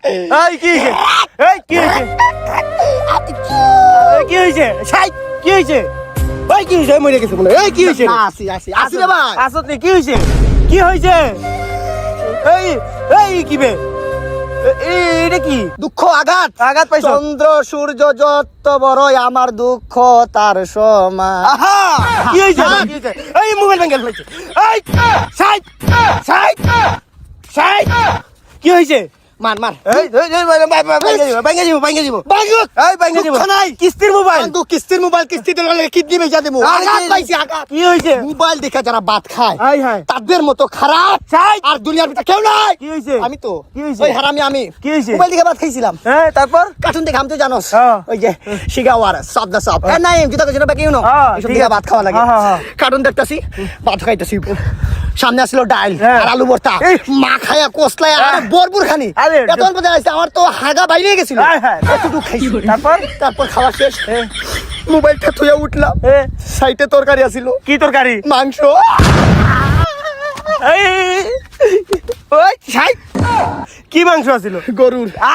এই কি হইছে? এই কি হইছে? কি হইছে? ছাই কি হইছে? ওই কি হইছে? মরে গেছে মনে হয়। এই কি হইছে? আসি রে ভাই। আসত নি কি হইছে? কি হইছে? এই এই কি বে? এটা কি? দুঃখ আঘাত আঘাত পাইছ? চন্দ্র সূর্য যত বড়ই আমার দুঃখ তার সমান। আহা! কি হইছে? কি হইছে? এই মোবাইল ভেঙে ফেলছে। এই ছাই ছাই ছাই কি হইছে? মার মার এই ভাঙে দিব ভাঙে দিব বাগুত এই ভাঙে দিব দুঃখ নাই। কিস্তির মোবাইল কিন্তু কিস্তির মোবাইল কিস্তি দিলে কিডনি বেচা দেবো। আঘাত পাইছি আঘাত। কি হইছে? মোবাইল দেখে যারা ভাত খায় হাই হাই তাদের মতো খারাপ ছাই আর দুনিয়ার ভিতরে কেউ নাই। কি হইছে? আমি তো কি হইছে? ওই হারামি আমি কি হইছে? মোবাইল দেখে ভাত খাইছিলাম। হ্যাঁ তারপর কার্টুন দেখে আমি তো জানোস হ্যাঁ। ওই যে শিগাওয়ার সব দা সব নাই জুতা কিছু বাকি ইউনো হ্যাঁ, এসব ঠিক দেখে আছে। ভাত খাওয়া লাগে। হ্যাঁ, হ্যাঁ, হ্যাঁ। কার্টুন দেখতাছি ভাত খাইতাছি সামনে আসলো ডাল হ্যাঁ। আর আলু ভর্তা এই। মা খায়া কসলায় আর হ্যাঁ। বরপুর খানি আরে, এত মজা লাগছে আমার তো হাগা বাইরে গেছিল হ্যাঁ, হ্যাঁ। এতটুকু খাইছি তারপর তারপর খাওয়া শেষ মোবাইলটা থুয়ে উঠলাম এ, সাইটে তরকারি আছিল কি তরকারি? মাংস এই ওই ছাই কি মাংস আছিল? গরুর আ